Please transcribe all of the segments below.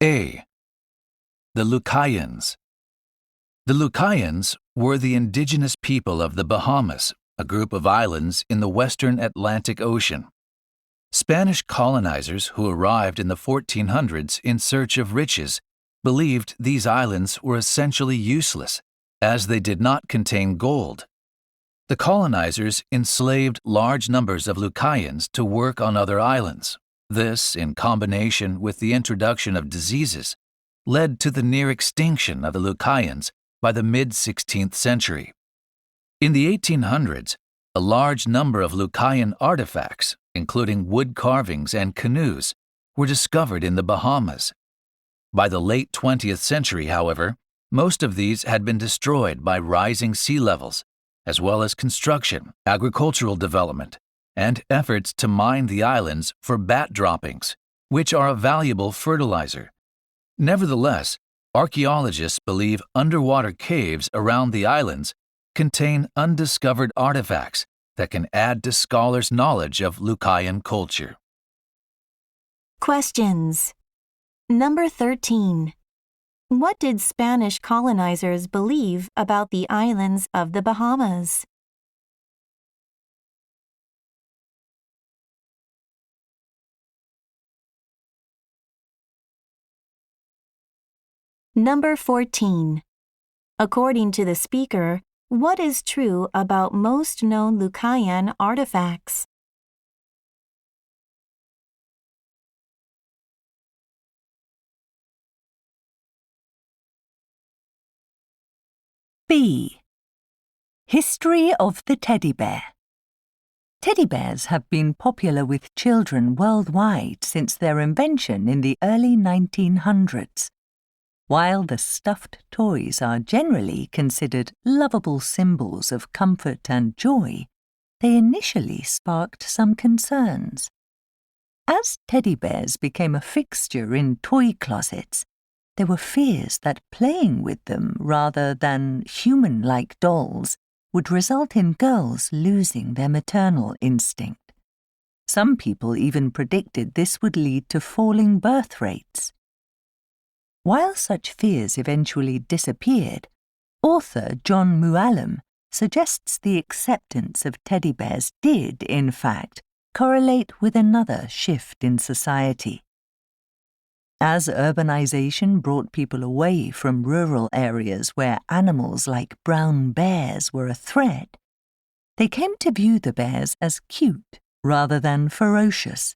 A. The Lucayans. The Lucayans were the indigenous people of the Bahamas, a group of islands in the western Atlantic Ocean. Spanish colonizers who arrived in the 1400s in search of riches believed these islands were essentially useless, as they did not contain gold. The colonizers enslaved large numbers of Lucayans to work on other islands. This, in combination with the introduction of diseases, led to the near extinction of the Lucayans by the mid-16th century. In the 1800s, a large number of Lucayan artifacts, including wood carvings and canoes, were discovered in the Bahamas. By the late 20th century, however, most of these had been destroyed by rising sea levels, as well as construction, agricultural development, and efforts to mine the islands for bat droppings, which are a valuable fertilizer. Nevertheless, archaeologists believe underwater caves around the islands contain undiscovered artifacts that can add to scholars' knowledge of Lucayan culture. Questions. Number 13. What did Spanish colonizers believe about the islands of the Bahamas? Number 14. According to the speaker, what is true about most known Lucayan artifacts? B. History of the teddy bear. Teddy bears have been popular with children worldwide since their invention in the early 1900s. While the stuffed toys are generally considered lovable symbols of comfort and joy, they initially sparked some concerns. As teddy bears became a fixture in toy closets, there were fears that playing with them rather than human-like dolls would result in girls losing their maternal instinct. Some people even predicted this would lead to falling birth rates. While such fears eventually disappeared, author John Muallim suggests the acceptance of teddy bears did, in fact, correlate with another shift in society. As urbanization brought people away from rural areas where animals like brown bears were a threat, they came to view the bears as cute rather than ferocious.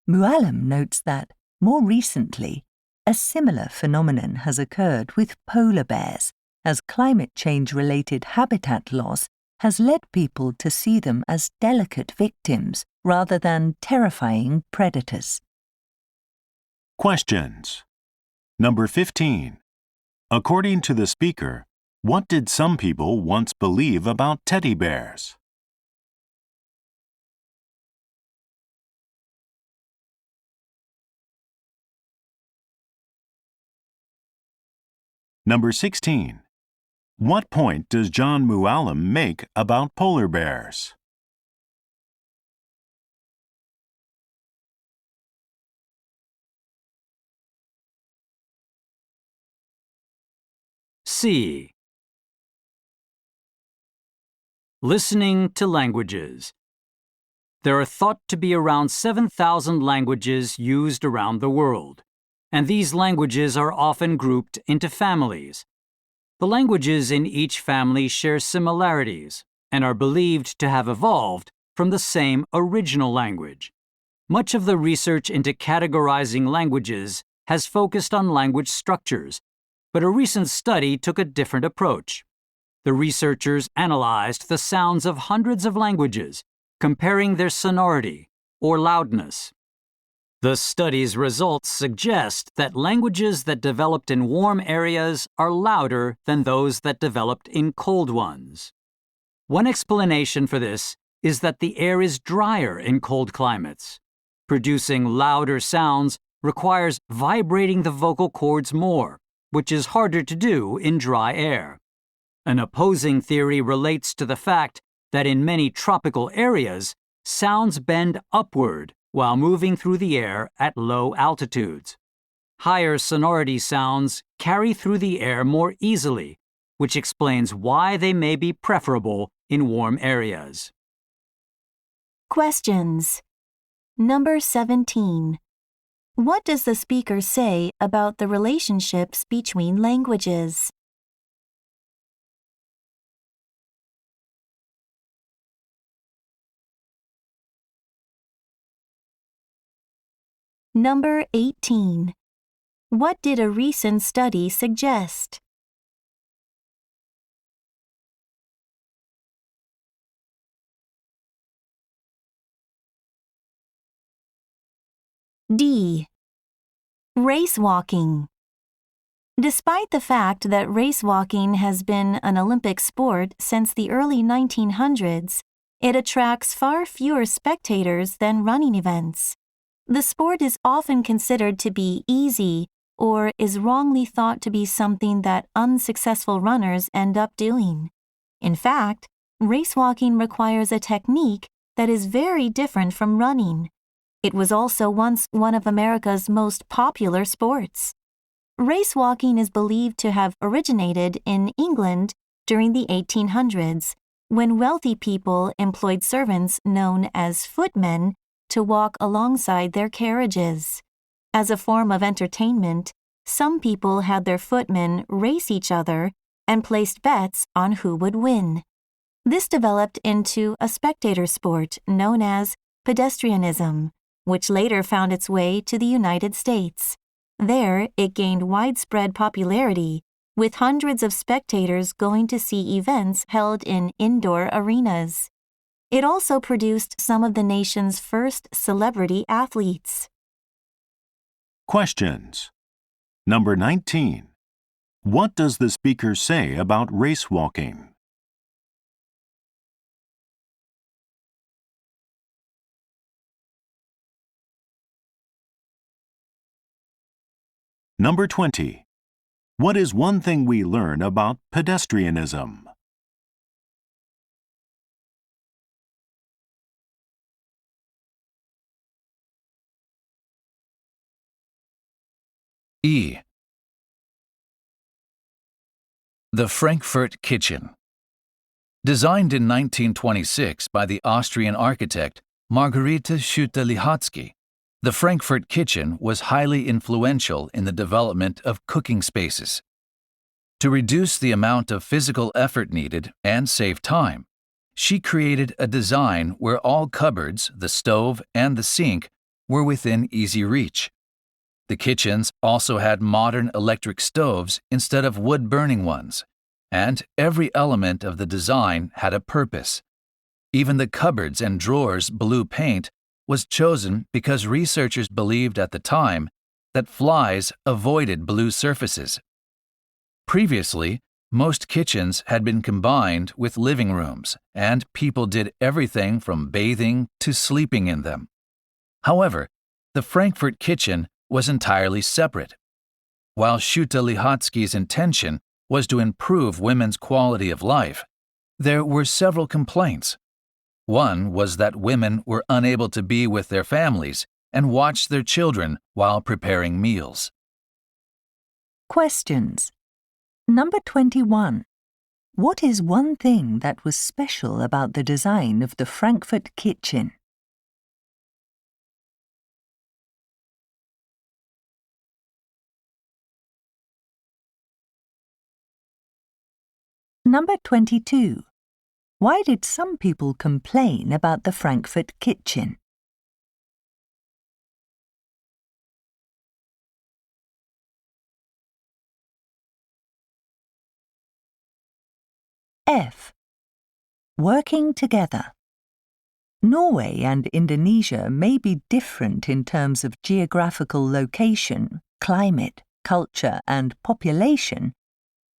Muallim notes that, more recently, a similar phenomenon has occurred with polar bears, as climate change-related habitat loss has led people to see them as delicate victims rather than terrifying predators. Questions. Number 15. According to the speaker, what did some people once believe about teddy bears? Number 16. What point does John Muallim make about polar bears? C. Listening to languages. There are thought to be around 7,000 languages used around the world, and these languages are often grouped into families. The languages in each family share similarities and are believed to have evolved from the same original language. Much of the research into categorizing languages has focused on language structures, but a recent study took a different approach. The researchers analyzed the sounds of hundreds of languages, comparing their sonority, or loudness. The study's results suggest that languages that developed in warm areas are louder than those that developed in cold ones. One explanation for this is that the air is drier in cold climates. Producing louder sounds requires vibrating the vocal cords more, which is harder to do in dry air. An opposing theory relates to the fact that in many tropical areas, sounds bend upward while moving through the air at low altitudes. higher sonority sounds carry through the air more easily, which explains why they may be preferable in warm areas. Questions. Number 17. What does the speaker say about the relationships between languages? Number 18. What did a recent study suggest? D. Race walking. Despite the fact that race walking has been an Olympic sport since the early 1900s, it attracts far fewer spectators than running events. The sport is often considered to be easy or is wrongly thought to be something that unsuccessful runners end up doing. In fact, race walking requires a technique that is very different from running. It was also once one of America's most popular sports. Race walking is believed to have originated in England during the 1800s, when wealthy people employed servants known as footmen to walk alongside their carriages. As a form of entertainment, some people had their footmen race each other and placed bets on who would win. This developed into a spectator sport known as pedestrianism, which later found its way to the United States. There, it gained widespread popularity, with hundreds of spectators going to see events held in indoor arenas. It also produced some of the nation's first celebrity athletes. Questions. Number 19. What does the speaker say about race walking? Number 20. What is one thing we learn about pedestrianism? E. The Frankfurt Kitchen. Designed in 1926 by the Austrian architect Margarete Schütte-Lihotzky, the Frankfurt Kitchen was highly influential in the development of cooking spaces. To reduce the amount of physical effort needed and save time, she created a design where all cupboards, the stove, and the sink were within easy reach. The kitchens also had modern electric stoves instead of wood-burning ones, and every element of the design had a purpose. Even the cupboards and drawers' blue paint was chosen because researchers believed at the time that flies avoided blue surfaces. Previously, most kitchens had been combined with living rooms, and people did everything from bathing to sleeping in them. However, the Frankfurt Kitchen was entirely separate. While Schütte-Lihotzky's intention was to improve women's quality of life, there were several complaints. One was that women were unable to be with their families and watch their children while preparing meals. Questions. Number 21. What is one thing that was special about the design of the Frankfurt Kitchen? Number 22. Why did some people complain about the Frankfurt Kitchen? F. Working together. Norway and Indonesia may be different in terms of geographical location, climate, culture, and population.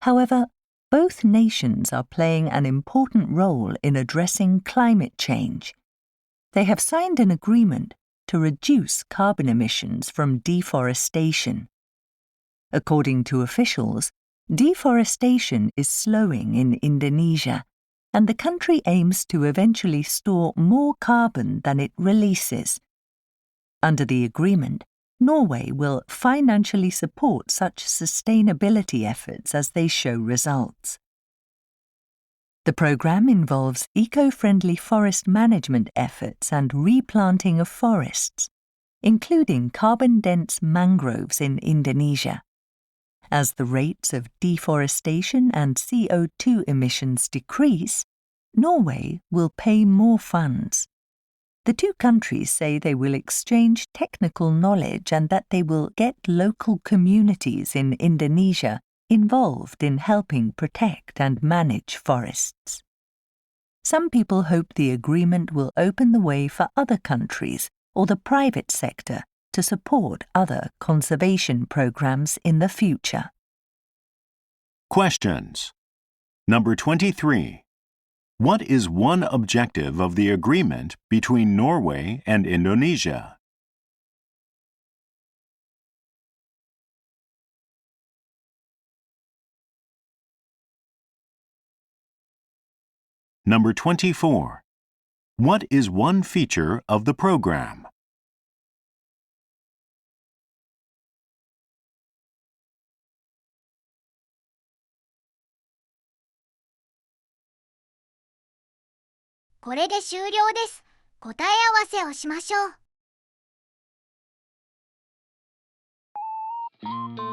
However, both nations are playing an important role in addressing climate change. They have signed an agreement to reduce carbon emissions from deforestation. According to officials, deforestation is slowing in Indonesia, and the country aims to eventually store more carbon than it releases. Under the agreement, Norway will financially support such sustainability efforts as they show results. The programme involves eco-friendly forest management efforts and replanting of forests, including carbon-dense mangroves in Indonesia. As the rates of deforestation and CO2 emissions decrease, Norway will pay more funds. The two countries say they will exchange technical knowledge and that they will get local communities in Indonesia involved in helping protect and manage forests. Some people hope the agreement will open the way for other countries or the private sector to support other conservation programs in the future. Questions. Number 23. What is one objective of the agreement between Norway and Indonesia? Number 24. What is one feature of the program? "これで終了です。答え合わせをしましょう。